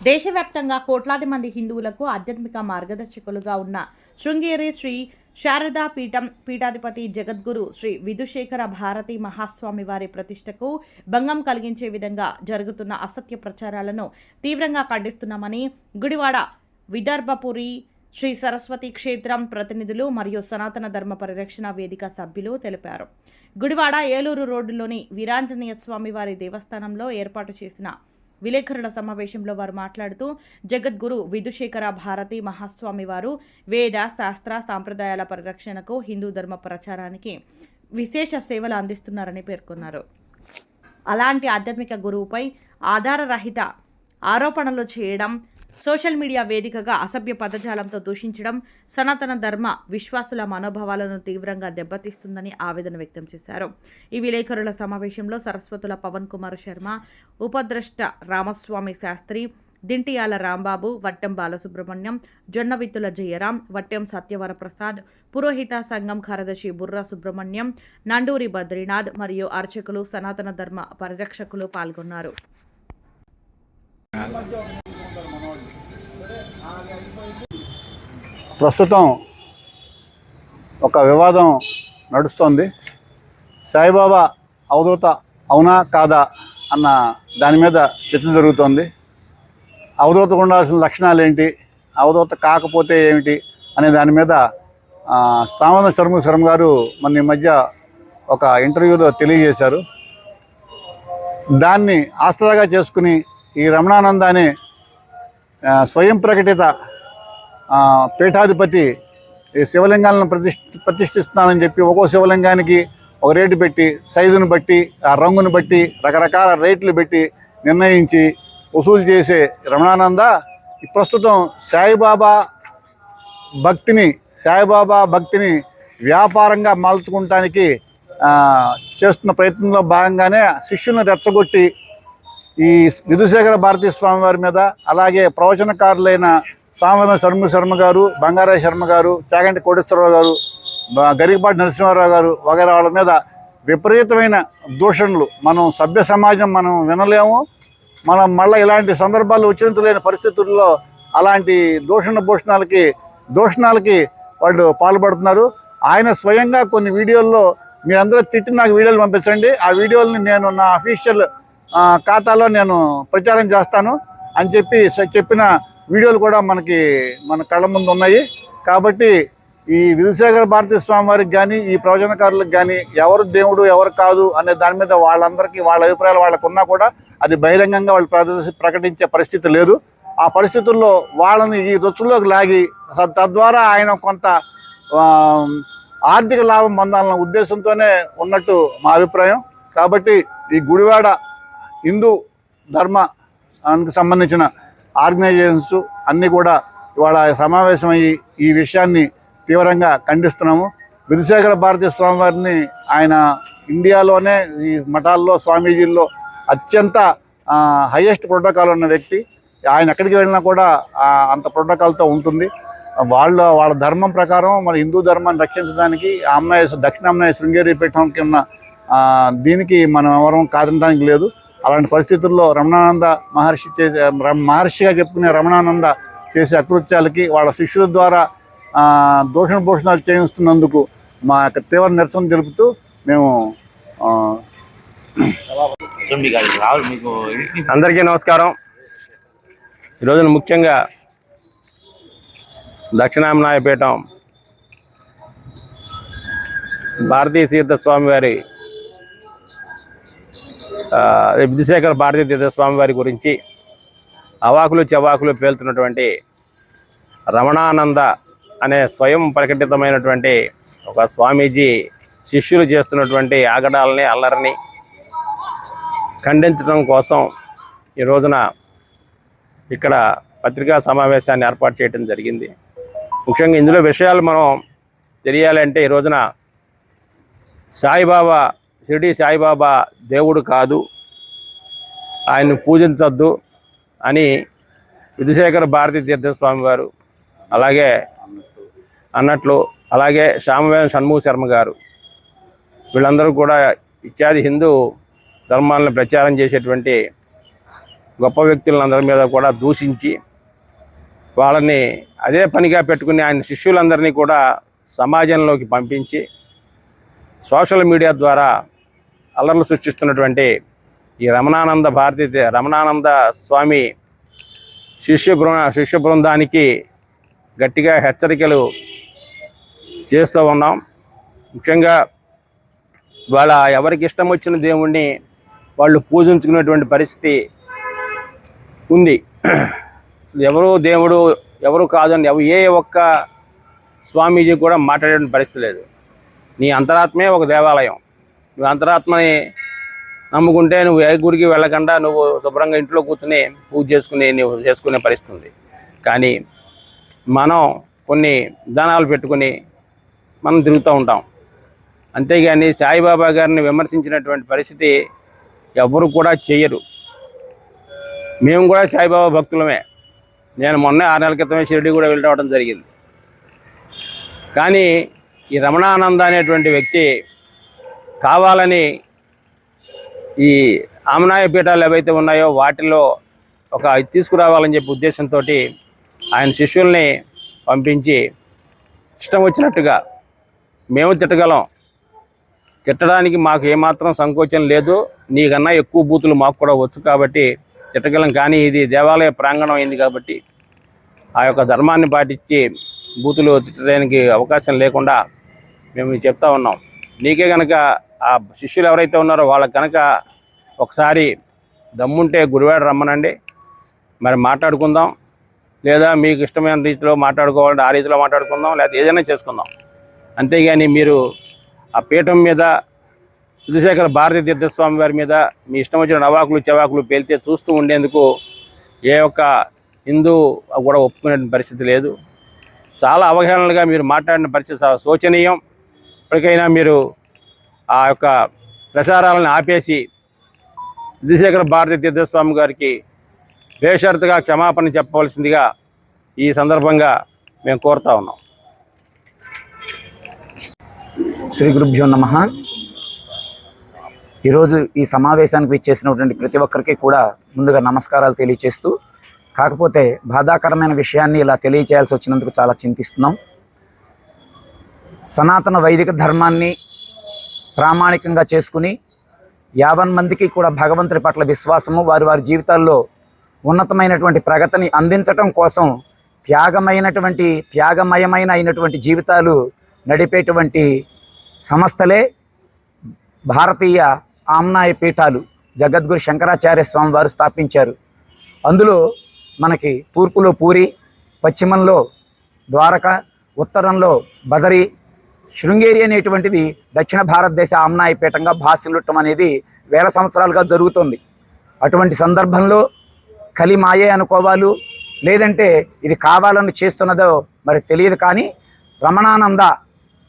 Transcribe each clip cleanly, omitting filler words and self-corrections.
దేశవ్యాప్తంగా కోట్లాది మంది హిందువులకు ఆధ్యాత్మిక మార్గదర్శకులుగా ఉన్న శృంగేరి శ్రీ శారదా పీఠం పీఠాధిపతి జగద్గురు శ్రీ విధుశేఖర భారతి మహాస్వామి వారి ప్రతిష్టకు భంగం కలిగించే విధంగా జరుగుతున్న అసత్య ప్రచారాలను తీవ్రంగా ఖండిస్తున్నామని గుడివాడ విదర్భపురి శ్రీ సరస్వతి క్షేత్రం ప్రతినిధులు మరియు సనాతన ధర్మ పరిరక్షణ వేదిక సభ్యులు తెలిపారు. గుడివాడ ఏలూరు రోడ్డులోని వీరాంజనేయ స్వామి వారి దేవస్థానంలో ఏర్పాటు చేసిన విలేకరుల సమావేశంలో వారు మాట్లాడుతూ జగద్గురు విధుశేఖర భారతి మహాస్వామి వారు వేద శాస్త్ర సాంప్రదాయాల పరిరక్షణకు హిందూ ధర్మ ప్రచారానికి విశేష సేవలు అందిస్తున్నారని పేర్కొన్నారు. అలాంటి ఆధ్యాత్మిక గురువుపై ఆధారరహిత ఆరోపణలు చేయడం, సోషల్ మీడియా వేదికగా అసభ్య పదజాలంతో దూషించడం సనాతన ధర్మ విశ్వాసుల మనోభావాలను తీవ్రంగా దెబ్బతీస్తుందని ఆవేదన వ్యక్తం చేశారు. ఈ విలేకరుల సమావేశంలో సరస్వతుల పవన్ కుమార్ శర్మ, ఉపద్రష్ట రామస్వామి శాస్త్రి, దింటియాల రాంబాబు, వట్టెం బాలసుబ్రహ్మణ్యం, జొన్నవిత్తుల జయరాం, వట్టెం సత్యవరప్రసాద్, పురోహిత సంఘం కార్యదర్శి బుర్రా సుబ్రహ్మణ్యం, నండూరి బద్రీనాథ్ మరియు అర్చకులు, సనాతన ధర్మ పరిరక్షకులు పాల్గొన్నారు. ప్రస్తుతం ఒక వివాదం నడుస్తోంది. సాయిబాబా అవధూత అవునా కాదా అన్న దాని మీద చర్చ జరుగుతోంది. అవధూతకు ఉండాల్సిన లక్షణాలు ఏంటి, అవధూత కాకపోతే ఏమిటి అనే దాని మీద స్థావన శర్మ గారు మన ఈ మధ్య ఒక ఇంటర్వ్యూలో తెలియజేశారు. దాన్ని ఆస్పదగా చేసుకుని ఈ రమణానంద అనే స్వయం ప్రకటిత పీఠాధిపతి ఈ శివలింగాలను ప్రతిష్ఠిస్తున్నానని చెప్పి ఒక్కో శివలింగానికి ఒక రేటు పెట్టి, సైజును బట్టి, ఆ రంగును బట్టి రకరకాల రేట్లు పెట్టి నిర్ణయించి వసూలు చేసే రమణానంద ప్రస్తుతం సాయిబాబా భక్తిని వ్యాపారంగా మలుచుకోవటానికి చేస్తున్న ప్రయత్నంలో భాగంగానే శిష్యులను రెచ్చగొట్టి ఈ విధుశేఖర భారతీ స్వామి వారి మీద, అలాగే ప్రవచనకారులైన సామవేద శర్మ గారు, బంగారాయ శర్మ గారు, చాగంటి కోటేశ్వరరావు గారు, గరికపాటి నరసింహారావు గారు వగైరా వాళ్ళ మీద విపరీతమైన దూషణలు మనం సభ్య సమాజం మనం వినలేము. మనం మళ్ళీ ఇలాంటి సందర్భాలు ఉచ్చరించలేని పరిస్థితుల్లో అలాంటి దూషణాలకి వాళ్ళు పాల్పడుతున్నారు. ఆయన స్వయంగా కొన్ని వీడియోల్లో మీరందరూ తిట్టి నాకు వీడియోలు పంపించండి, ఆ వీడియోలని నేను నా అఫీషియల్ ఖాతాలో నేను ప్రచారం చేస్తాను అని చెప్పిన వీడియోలు కూడా మన కళ్ళ ముందు ఉన్నాయి. కాబట్టి ఈ విధుశేఖర భారతీ స్వామి వారికి కానీ, ఈ ప్రవచనకారులకు కానీ ఎవరు దేవుడు ఎవరు కాదు అనే దాని మీద వాళ్ళందరికీ వాళ్ళ అభిప్రాయాలు వాళ్ళకున్నా కూడా అది బహిరంగంగా వాళ్ళు ప్రకటించే పరిస్థితి లేదు. ఆ పరిస్థితుల్లో వాళ్ళని ఈ దొచ్చుల్లోకి లాగి తద్వారా ఆయన కొంత ఆర్థిక లాభం పొందాలన్న ఉద్దేశంతోనే ఉన్నట్టు మా అభిప్రాయం. కాబట్టి ఈ గుడివాడ హిందూ ధర్మానికి సంబంధించిన ఆర్గనైజేషన్స్ అన్నీ కూడా ఇవాళ సమావేశమయ్యి ఈ విషయాన్ని తీవ్రంగా ఖండిస్తున్నాము. విధుశేఖర భారతీ స్వామి వారిని ఆయన ఇండియాలోనే ఈ మఠాల్లో స్వామీజీల్లో అత్యంత హయ్యెస్ట్ ప్రోటోకాల్ ఉన్న వ్యక్తి. ఆయన ఎక్కడికి వెళ్ళినా కూడా అంత ప్రోటోకాల్తో ఉంటుంది. వాళ్ళ ధర్మం ప్రకారం మన హిందూ ధర్మాన్ని రక్షించడానికి దక్షిణామ్నాయ శృంగేరి పీఠంకి ఉన్న దీనికి మనం ఎవరం కాదనడానికి లేదు. అలాంటి పరిస్థితుల్లో రమణానంద మహర్షిగా చెప్పుకునే రమణానంద చేసే అకృత్యాలకి వాళ్ళ శిష్యుల ద్వారా భూషణాలు చేయిస్తున్నందుకు మా యొక్క తీవ్ర నిరసన తెలుపుతూ మేము అందరికీ నమస్కారం. ఈరోజున ముఖ్యంగా దక్షిణామ్నాయ పీఠం భారతీయ తీర్థ స్వామి వారి విధుశేఖర భారతీ తీర్థ స్వామి వారి గురించి అవాకులు చవాకులు పేలుతున్నటువంటి రమణానంద అనే స్వయం ప్రకటితమైనటువంటి ఒక స్వామీజీ శిష్యులు చేస్తున్నటువంటి ఆగడాలని, అల్లరిని ఖండించడం కోసం ఈ రోజున ఇక్కడ పత్రికా సమావేశాన్ని ఏర్పాటు చేయడం జరిగింది. ముఖ్యంగా ఇందులో విషయాలు మనం తెలియాలంటే ఈ రోజున సాయిబాబా, షిరిడి సాయిబాబా దేవుడు కాదు, ఆయన్ని పూజించొద్దు అని విధుశేఖర భారతీ తీర్థస్వామి వారు అలాగే సామవేద షణ్ముఖ శర్మ గారు వీళ్ళందరూ కూడా ఇత్యాది హిందూ ధర్మాలను ప్రచారం చేసేటువంటి గొప్ప వ్యక్తులందరి మీద కూడా దూషించి వాళ్ళని అదే పనిగా పెట్టుకుని ఆయన శిష్యులందరినీ కూడా సమాజంలోకి పంపించి సోషల్ మీడియా ద్వారా అల్లర్లు సృష్టిస్తున్నటువంటి ఈ రమణానంద స్వామి శిష్య బృందానికి గట్టిగా హెచ్చరికలు చేస్తూ ఉన్నాం. ముఖ్యంగా వాళ్ళ ఎవరికి ఇష్టం వచ్చిన దేవుణ్ణి వాళ్ళు పూజించుకునేటువంటి పరిస్థితి ఉంది. ఎవరు దేవుడు ఎవరు కాదని ఏ ఒక్క స్వామీజీ కూడా మాట్లాడే పరిస్థితి లేదు. నీ అంతరాత్మే ఒక దేవాలయం. నువ్వు అంతరాత్మని నమ్ముకుంటే నువ్వు ఏ గుడికి వెళ్ళకుండా నువ్వు శుభ్రంగా ఇంట్లో కూర్చుని పూజ నువ్వు చేసుకునే పరిస్థితి ఉంది. కానీ మనం కొన్ని విధానాలు పెట్టుకుని మనం తిరుగుతూ ఉంటాం. అంతేగాని సాయిబాబా గారిని విమర్శించినటువంటి పరిస్థితి ఎవరు కూడా చేయరు. మేము కూడా సాయిబాబా భక్తులమే. నేను మొన్న 6 నెలల క్రితమే షిరిడి కూడా వెళ్ళి రావడం జరిగింది. కానీ ఈ రమణానంద అనేటువంటి వ్యక్తి కావాలని ఈ ఆమ్నాయ పీఠాలు ఏవైతే ఉన్నాయో వాటిలో ఒక తీసుకురావాలని చెప్పి ఉద్దేశంతో ఆయన శిష్యుల్ని పంపించి ఇష్టం వచ్చినట్టుగా మేము తిట్టగలం, తిట్టడానికి మాకు ఏమాత్రం సంకోచం లేదు, నీకన్నా ఎక్కువ బూతులు మాకు కూడా వచ్చు కాబట్టి తిట్టగలం. కానీ ఇది దేవాలయ ప్రాంగణం అయింది కాబట్టి ఆ యొక్క ధర్మాన్ని పాటించి బూతులు తిట్టడానికి అవకాశం లేకుండా మేము చెప్తా ఉన్నాం. నీకే కనుక ఆ శిష్యులు ఎవరైతే ఉన్నారో వాళ్ళకి కనుక ఒకసారి దమ్ముంటే గుడివాడ రమ్మనండి, మరి మాట్లాడుకుందాం. లేదా మీకు ఇష్టమైన రీతిలో మాట్లాడుకోవాలంటే ఆ రీతిలో మాట్లాడుకుందాం, లేదా ఏదైనా చేసుకుందాం. అంతేగాని మీరు ఆ పీఠం మీద విధుశేఖర భారతీ తీర్థస్వామి వారి మీద మీ ఇష్టం వచ్చిన నవాకులు చెవాకులు పేలితే చూస్తూ ఉండేందుకు ఏ ఒక్క హిందూ కూడా ఒప్పుకునే పరిస్థితి లేదు. చాలా అవహేళనలుగా మీరు మాట్లాడిన పరిస్థితి శోచనీయం. ఇప్పటికైనా మీరు ఆ యొక్క ప్రసారాలను ఆపేసి విధుశేఖర భారతీ తీర్థస్వామి గారికి బేషరతుగా క్షమాపణ చెప్పవలసిందిగా ఈ సందర్భంగా మేము కోరుతా ఉన్నాం. శ్రీ గురుభ్యో నమః. ఈరోజు ఈ సమావేశానికి విచ్చేసినటువంటి ప్రతి ఒక్కరికి కూడా ముందుగా నమస్కారాలు తెలియచేస్తూ, కాకపోతే బాధాకరమైన విషయాన్ని ఇలా తెలియచేయాల్సి వచ్చినందుకు చాలా చింతిస్తున్నాం. సనాతన వైదిక ధర్మాన్ని ప్రామాణికంగా చేసుకుని 50 మందికి కూడా భగవంతుడి పట్ల విశ్వాసము, వారి వారి జీవితాల్లో ఉన్నతమైనటువంటి ప్రగతిని అందించటం కోసం త్యాగమయమైనటువంటి జీవితాలు నడిపేటువంటి సంస్థలే భారతీయ ఆమ్నాయ పీఠాలు జగద్గురు శంకరాచార్య స్వామి వారు స్థాపించారు. అందులో మనకి తూర్పులో పూరి, పశ్చిమంలో ద్వారక, ఉత్తరంలో బదరి, శృంగేరి అనేటువంటిది దక్షిణ భారతదేశ ఆమ్నాయ పీఠంగా భాసిల్లటం అనేది వేల సంవత్సరాలుగా జరుగుతుంది. అటువంటి సందర్భంలో కలి మాయే అనుకోవాలు, లేదంటే ఇది కావాలని చేస్తున్నదో మరి తెలియదు. కానీ రమణానంద,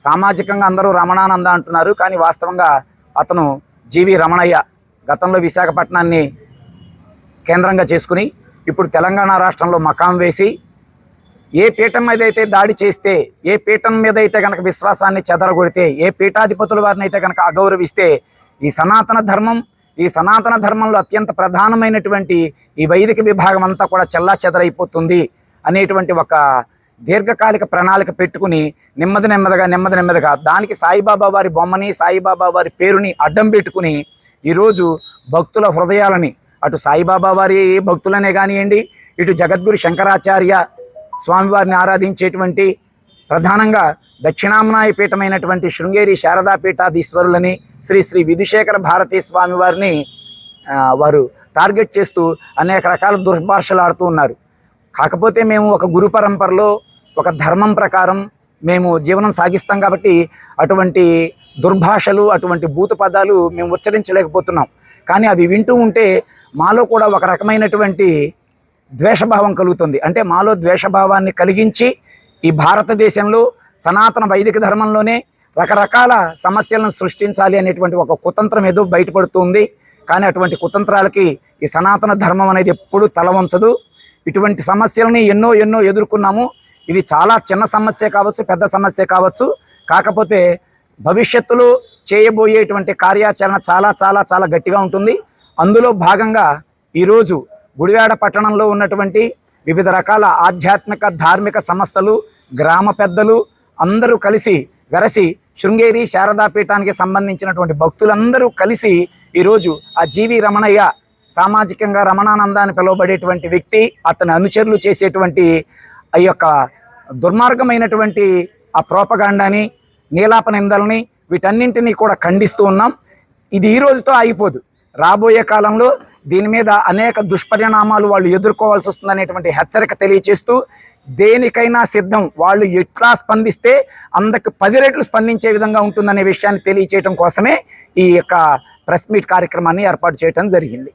సామాజికంగా అందరూ రమణానంద అంటున్నారు, కానీ వాస్తవంగా అతను జీవి రమణయ్య. గతంలో విశాఖపట్నాన్ని కేంద్రంగా చేసుకుని ఇప్పుడు తెలంగాణ రాష్ట్రంలో మకాం వేసి ఏ పీఠం మీద అయితే దాడి చేస్తే, ఏ పీఠం మీద అయితే కనుక విశ్వాసాన్ని చెదరగొడితే, ఏ పీఠాధిపతుల వారిని అయితే కనుక అగౌరవిస్తే ఈ సనాతన ధర్మంలో అత్యంత ప్రధానమైనటువంటి ఈ వైదిక విభాగం అంతా కూడా చెల్లా చెదరైపోతుంది అనేటువంటి ఒక దీర్ఘకాలిక ప్రణాళిక పెట్టుకుని నెమ్మదిగా దానికి సాయిబాబా వారి బొమ్మని, సాయిబాబా వారి పేరుని అడ్డం పెట్టుకుని ఈరోజు భక్తుల హృదయాలని, అటు సాయిబాబా వారి భక్తులనే కానివ్వండి, ఇటు జగద్గురు శంకరాచార్య స్వామివారిని ఆరాధించేటువంటి ప్రధానంగా దక్షిణామ్నాయ పీఠమైనటువంటి శృంగేరి శారదా పీఠాధీశ్వరులని శ్రీ శ్రీ విధుశేఖర భారతీ స్వామి వారిని వారు టార్గెట్ చేస్తూ అనేక రకాల దుర్భాషలు ఆడుతూ ఉన్నారు. కాకపోతే మేము ఒక గురు పరంపరలో ఒక ధర్మం ప్రకారం మేము జీవనం సాగిస్తాం కాబట్టి అటువంటి దుర్భాషలు, అటువంటి భూత పదాలు మేము ఉచ్చరించలేకపోతున్నాం. కానీ అవి వింటూ ఉంటే మాలో కూడా ఒక రకమైనటువంటి ద్వేషభావం కలుగుతుంది. అంటే మాలో ద్వేషభావాన్ని కలిగించి ఈ భారతదేశంలో సనాతన వైదిక ధర్మంలోనే రకరకాల సమస్యలను సృష్టించాలి అనేటువంటి ఒక కుతంత్రం ఏదో బయటపడుతుంది. కానీ అటువంటి కుతంత్రాలకి ఈ సనాతన ధర్మం అనేది ఎప్పుడూ తల వంచదు. ఇటువంటి సమస్యలని ఎన్నో ఎదుర్కొన్నాము. ఇది చాలా చిన్న సమస్య కావచ్చు, పెద్ద సమస్య కావచ్చు. కాకపోతే భవిష్యత్తులో చేయబోయేటువంటి కార్యాచరణ చాలా చాలా చాలా గట్టిగా ఉంటుంది. అందులో భాగంగా ఈరోజు గుడివాడ పట్టణంలో ఉన్నటువంటి వివిధ రకాల ఆధ్యాత్మిక ధార్మిక సంస్థలు, గ్రామ పెద్దలు అందరూ కలిసి వెరసి శృంగేరి శారదాపీఠానికి సంబంధించినటువంటి భక్తులందరూ కలిసి ఈరోజు ఆ జీవి రమణయ్య, సామాజికంగా రమణానంద అని పిలువబడేటువంటి వ్యక్తి, అతని అనుచరులు చేసేటువంటి ఆ యొక్క దుర్మార్గమైనటువంటి ఆ ప్రోపగాండాని, నీలాప నిందల్ని, వీటన్నింటినీ కూడా ఖండిస్తూ ఉన్నాం. ఇది ఈ రోజుతో ఆగిపోదు. రాబోయే కాలంలో దీని మీద అనేక దుష్పరిణామాలు వాళ్ళు ఎదుర్కోవాల్సి వస్తుందనేటువంటి హెచ్చరిక తెలియచేస్తూ, దేనికైనా సిద్ధం, వాళ్ళు ఎట్లా స్పందిస్తే అందుకు 10 రెట్లు స్పందించే విధంగా ఉంటుందనే విషయాన్ని తెలియచేయడం కోసమే ఈ యొక్క ప్రెస్ మీట్ కార్యక్రమాన్ని ఏర్పాటు చేయడం జరిగింది.